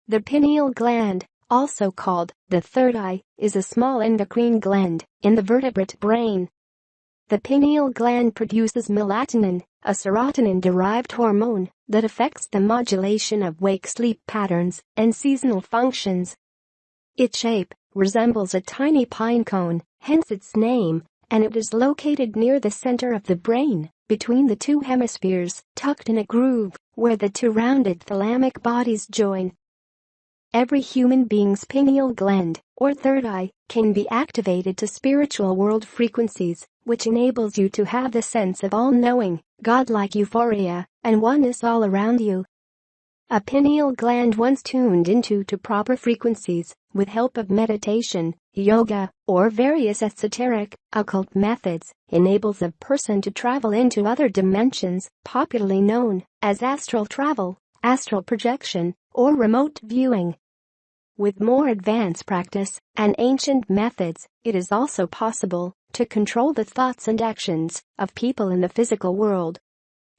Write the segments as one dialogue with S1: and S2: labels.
S1: The pineal gland, also called the third eye, is a small endocrine gland in the vertebrate brain. The pineal gland produces melatonin, a serotonin-derived hormone that affects the modulation of wake-sleep patterns and seasonal functions. Its shape resembles a tiny pine cone, hence its name, and it is located near the center of the brain, between the two hemispheres, tucked in a groove where the two rounded thalamic bodies join. Every human being's pineal gland, or third eye, can be activated to spiritual world frequencies, which enables you to have the sense of all-knowing, godlike euphoria, and oneness all around you. A pineal gland once tuned into to proper frequencies, with help of meditation, yoga, or various esoteric, occult methods, enables a person to travel into other dimensions, popularly known as astral travel, astral projection, or remote viewing. With more advanced practice and ancient methods, it is also possible to control the thoughts and actions of people in the physical world.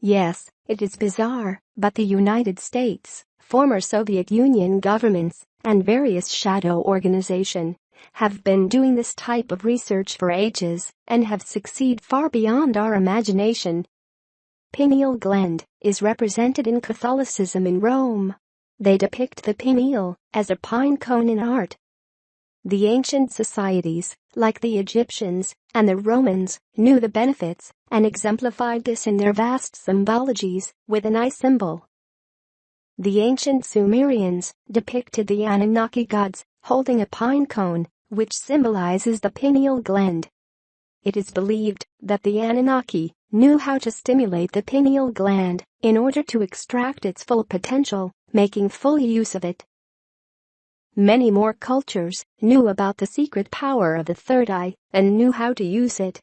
S1: Yes, it is bizarre, but the United States, former Soviet Union governments, and various shadow organizations have been doing this type of research for ages and have succeeded far beyond our imagination. Pineal gland is represented in Catholicism in Rome. They depict the pineal as a pine cone in art. The ancient societies, like the Egyptians and the Romans, knew the benefits and exemplified this in their vast symbologies with an eye symbol. The ancient Sumerians depicted the Anunnaki gods holding a pine cone, which symbolizes the pineal gland. It is believed that the Anunnaki knew how to stimulate the pineal gland in order to extract its full potential, making full use of it. Many more cultures knew about the secret power of the third eye and knew how to use it.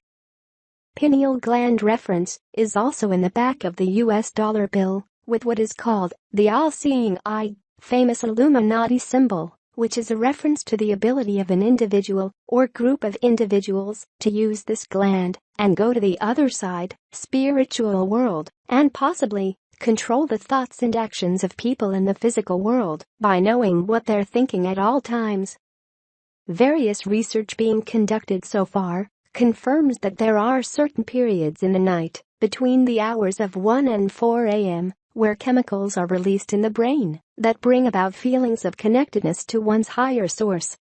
S1: Pineal gland reference is also in the back of the US dollar bill, with what is called the all-seeing eye, famous Illuminati symbol, which is a reference to the ability of an individual or group of individuals to use this gland and go to the other side, spiritual world, and possibly control the thoughts and actions of people in the physical world by knowing what they're thinking at all times. Various research being conducted so far confirms that there are certain periods in the night between the hours of 1 and 4 a.m. where chemicals are released in the brain that bring about feelings of connectedness to one's higher source.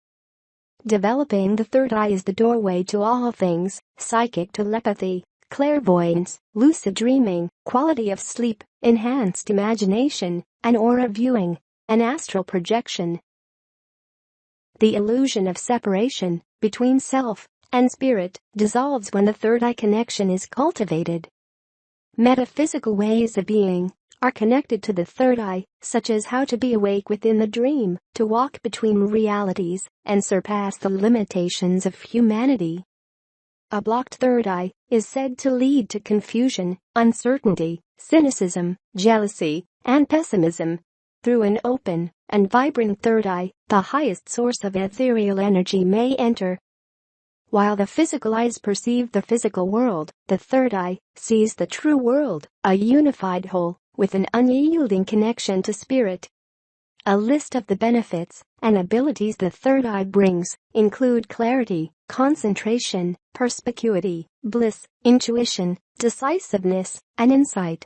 S1: Developing the third eye is the doorway to all things: psychic telepathy, clairvoyance, lucid dreaming, quality of sleep, enhanced imagination, and aura viewing, and astral projection. The illusion of separation between self and spirit dissolves when the third eye connection is cultivated. Metaphysical ways of being are connected to the third eye, such as how to be awake within the dream, to walk between realities, and surpass the limitations of humanity. A blocked third eye is said to lead to confusion, uncertainty, cynicism, jealousy, and pessimism. Through an open and vibrant third eye, the highest source of ethereal energy may enter. While the physical eyes perceive the physical world, the third eye sees the true world, a unified whole, with an unyielding connection to spirit. A list of the benefits and abilities the third eye brings include clarity, concentration, perspicuity, bliss, intuition, decisiveness, and insight.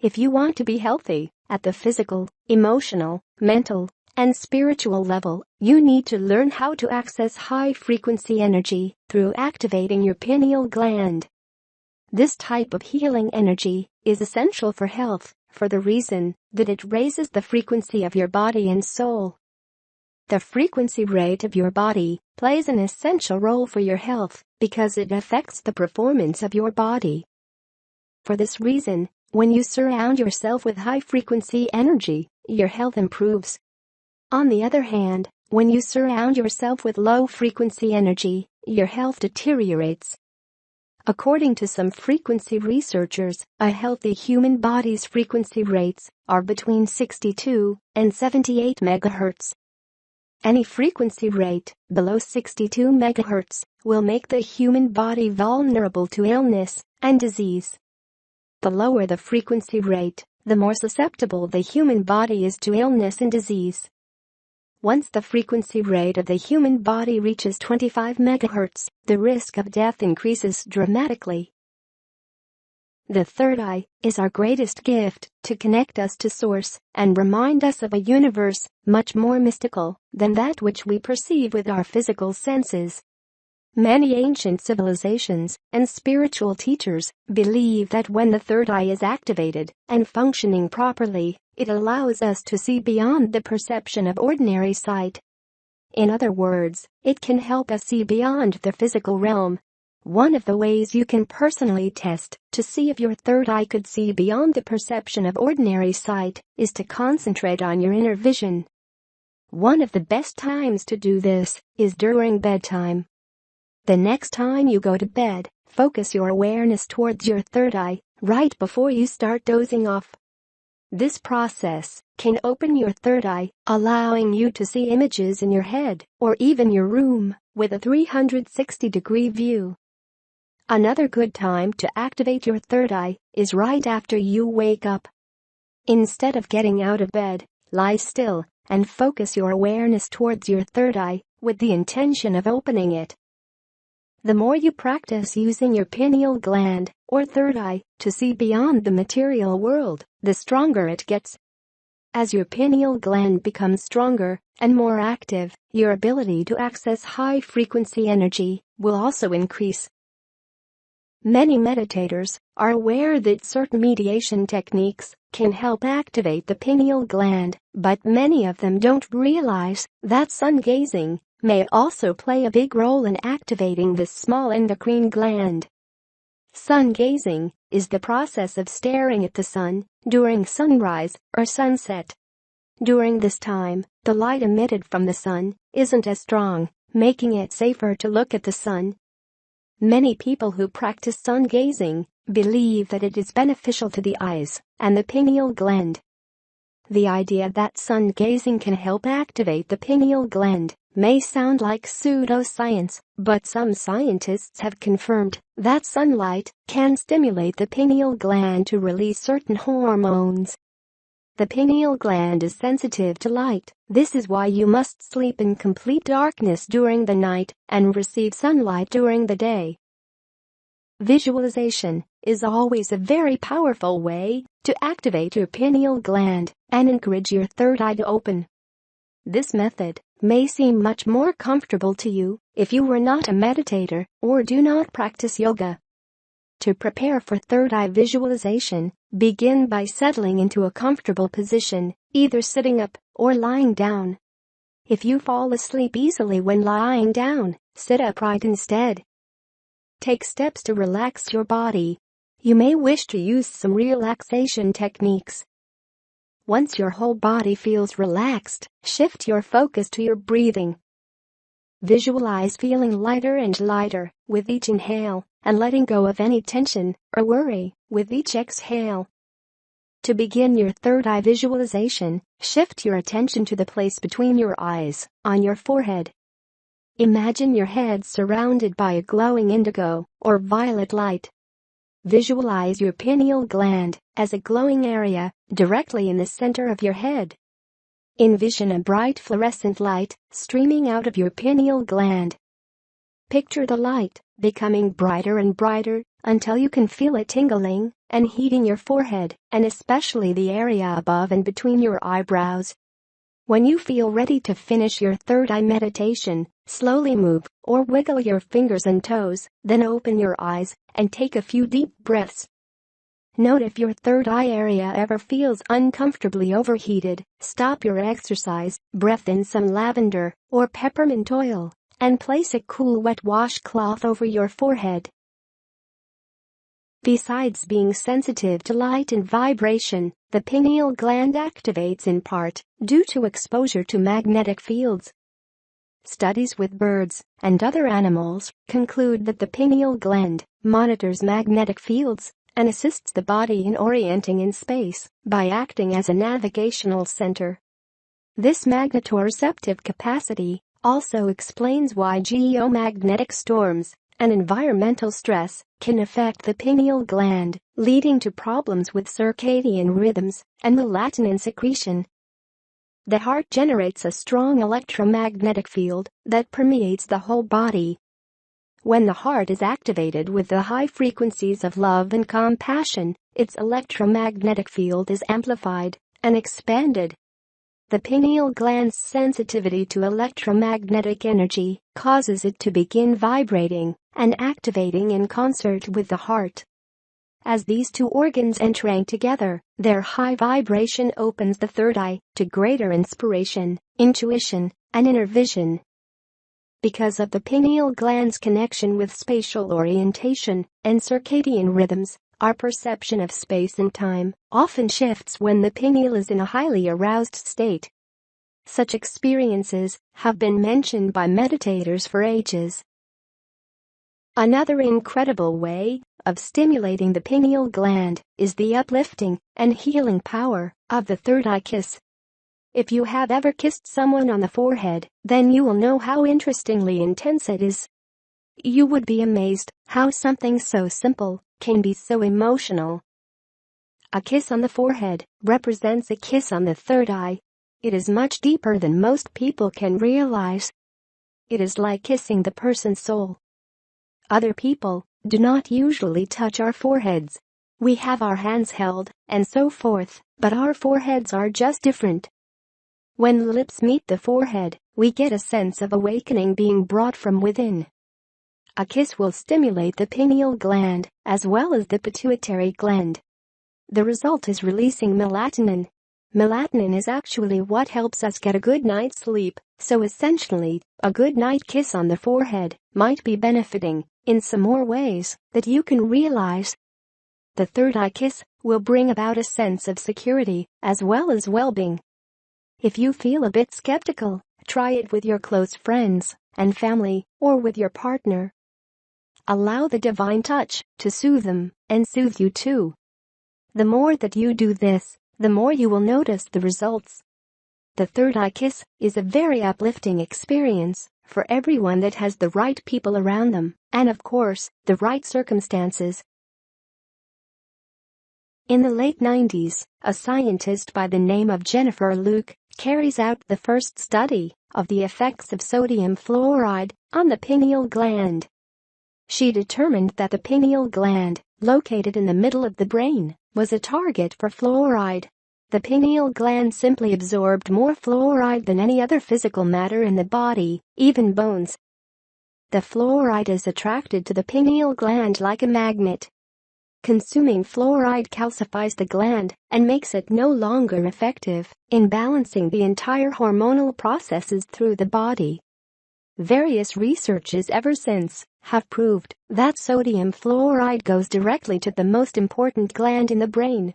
S1: If you want to be healthy at the physical, emotional, mental, and spiritual level, you need to learn how to access high-frequency energy through activating your pineal gland. This type of healing energy is essential for health for the reason that it raises the frequency of your body and soul. The frequency rate of your body plays an essential role for your health because it affects the performance of your body. For this reason, when you surround yourself with high-frequency energy, your health improves. On the other hand, when you surround yourself with low-frequency energy, your health deteriorates. According to some frequency researchers, a healthy human body's frequency rates are between 62 and 78 MHz. Any frequency rate below 62 MHz will make the human body vulnerable to illness and disease. The lower the frequency rate, the more susceptible the human body is to illness and disease. Once the frequency rate of the human body reaches 25 MHz, the risk of death increases dramatically. The third eye is our greatest gift to connect us to Source and remind us of a universe much more mystical than that which we perceive with our physical senses. Many ancient civilizations and spiritual teachers believe that when the third eye is activated and functioning properly, it allows us to see beyond the perception of ordinary sight. In other words, it can help us see beyond the physical realm. One of the ways you can personally test to see if your third eye could see beyond the perception of ordinary sight is to concentrate on your inner vision. One of the best times to do this is during bedtime. The next time you go to bed, focus your awareness towards your third eye right before you start dozing off. This process can open your third eye, allowing you to see images in your head or even your room with a 360-degree view. Another good time to activate your third eye is right after you wake up. Instead of getting out of bed, lie still and focus your awareness towards your third eye with the intention of opening it. The more you practice using your pineal gland or third eye to see beyond the material world, the stronger it gets. As your pineal gland becomes stronger and more active, your ability to access high-frequency energy will also increase. Many meditators are aware that certain meditation techniques can help activate the pineal gland, but many of them don't realize that sun gazing may also play a big role in activating this small endocrine gland. Sun gazing is the process of staring at the sun during sunrise or sunset. During this time, the light emitted from the sun isn't as strong, making it safer to look at the sun. Many people who practice sun gazing believe that it is beneficial to the eyes and the pineal gland. The idea that sun gazing can help activate the pineal gland may sound like pseudoscience, but some scientists have confirmed that sunlight can stimulate the pineal gland to release certain hormones. The pineal gland is sensitive to light. This is why you must sleep in complete darkness during the night and receive sunlight during the day. Visualization is always a very powerful way to activate your pineal gland and encourage your third eye to open. This method may seem much more comfortable to you if you were not a meditator or do not practice yoga. To prepare for third eye visualization, begin by settling into a comfortable position, either sitting up or lying down. If you fall asleep easily when lying down, sit upright instead. Take steps to relax your body. You may wish to use some relaxation techniques. Once your whole body feels relaxed, shift your focus to your breathing. Visualize feeling lighter and lighter with each inhale and letting go of any tension or worry with each exhale. To begin your third eye visualization, shift your attention to the place between your eyes, on your forehead. Imagine your head surrounded by a glowing indigo or violet light. Visualize your pineal gland as a glowing area directly in the center of your head. Envision a bright fluorescent light streaming out of your pineal gland. Picture the light becoming brighter and brighter until you can feel it tingling and heating your forehead and especially the area above and between your eyebrows. When you feel ready to finish your third eye meditation, slowly move or wiggle your fingers and toes, then open your eyes and take a few deep breaths. Note if your third eye area ever feels uncomfortably overheated, stop your exercise, breathe in some lavender or peppermint oil, and place a cool wet washcloth over your forehead. Besides being sensitive to light and vibration, the pineal gland activates in part due to exposure to magnetic fields. Studies with birds and other animals conclude that the pineal gland monitors magnetic fields and assists the body in orienting in space by acting as a navigational center. This magnetoreceptive capacity also explains why geomagnetic storms and environmental stress can affect the pineal gland, leading to problems with circadian rhythms and melatonin secretion. The heart generates a strong electromagnetic field that permeates the whole body. When the heart is activated with the high frequencies of love and compassion, its electromagnetic field is amplified and expanded. The pineal gland's sensitivity to electromagnetic energy causes it to begin vibrating and activating in concert with the heart. As these two organs entrain together, their high vibration opens the third eye to greater inspiration, intuition, and inner vision. Because of the pineal gland's connection with spatial orientation and circadian rhythms, our perception of space and time often shifts when the pineal is in a highly aroused state. Such experiences have been mentioned by meditators for ages. Another incredible way of stimulating the pineal gland is the uplifting and healing power of the third eye kiss. If you have ever kissed someone on the forehead, then you will know how interestingly intense it is. You would be amazed how something so simple can be so emotional. A kiss on the forehead represents a kiss on the third eye. It is much deeper than most people can realize. It is like kissing the person's soul. Other people do not usually touch our foreheads. We have our hands held and so forth, but our foreheads are just different. When the lips meet the forehead, we get a sense of awakening being brought from within. A kiss will stimulate the pineal gland as well as the pituitary gland. The result is releasing melatonin. Melatonin is actually what helps us get a good night's sleep, so essentially, a good night kiss on the forehead might be benefiting in some more ways that you can realize. The third eye kiss will bring about a sense of security as well as well-being. If you feel a bit skeptical, try it with your close friends and family or with your partner. Allow the divine touch to soothe them and soothe you too. The more that you do this, the more you will notice the results. The third eye kiss is a very uplifting experience for everyone that has the right people around them and, of course, the right circumstances. In the late 90s, a scientist by the name of Jennifer Luke carries out the first study of the effects of sodium fluoride on the pineal gland. She determined that the pineal gland, located in the middle of the brain, was a target for fluoride. The pineal gland simply absorbed more fluoride than any other physical matter in the body, even bones. The fluoride is attracted to the pineal gland like a magnet. Consuming fluoride calcifies the gland and makes it no longer effective in balancing the entire hormonal processes through the body. Various researches ever since have proved that sodium fluoride goes directly to the most important gland in the brain.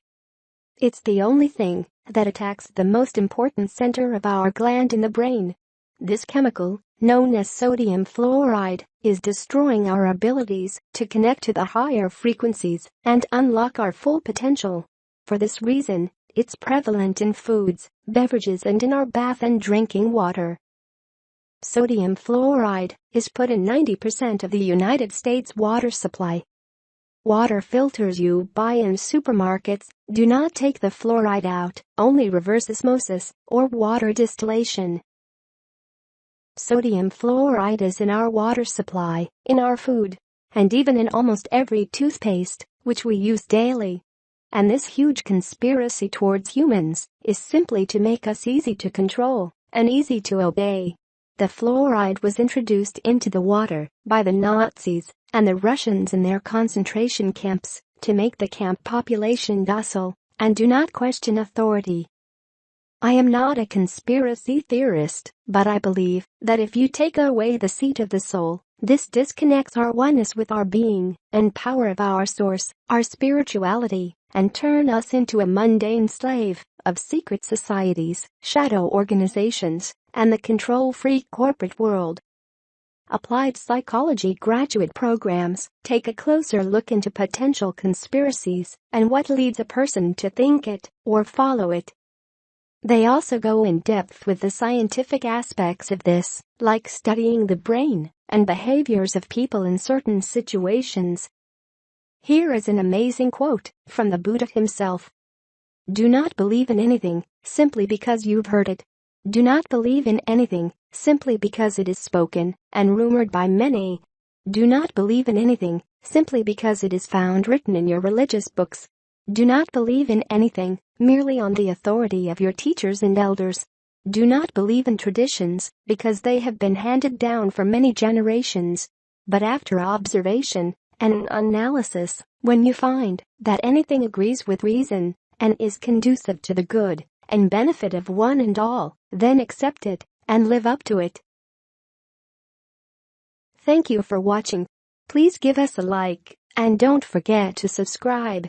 S1: It's the only thing that attacks the most important center of our gland in the brain. This chemical, known as sodium fluoride, is destroying our abilities to connect to the higher frequencies and unlock our full potential. For this reason, it's prevalent in foods, beverages, and in our bath and drinking water. Sodium fluoride is put in 90% of the United States water supply. Water filters you buy in supermarkets do not take the fluoride out, only reverse osmosis or water distillation. Sodium fluoride is in our water supply, in our food, and even in almost every toothpaste, which we use daily. And this huge conspiracy towards humans is simply to make us easy to control and easy to obey. The fluoride was introduced into the water by the Nazis and the Russians in their concentration camps to make the camp population docile and do not question authority. I am not a conspiracy theorist, but I believe that if you take away the seat of the soul, this disconnects our oneness with our being and power of our source, our spirituality, and turn us into a mundane slave of secret societies, shadow organizations, and the control-freak corporate world. Applied psychology graduate programs take a closer look into potential conspiracies and what leads a person to think it or follow it. They also go in depth with the scientific aspects of this, like studying the brain and behaviors of people in certain situations. Here is an amazing quote from the Buddha himself. Do not believe in anything simply because you've heard it. Do not believe in anything simply because it is spoken and rumored by many. Do not believe in anything simply because it is found written in your religious books. Do not believe in anything merely on the authority of your teachers and elders. Do not believe in traditions because they have been handed down for many generations. But after observation and analysis, when you find that anything agrees with reason and is conducive to the good and benefit of one and all, then accept it and live up to it. Thank you for watching. Please give us a like and don't forget to subscribe.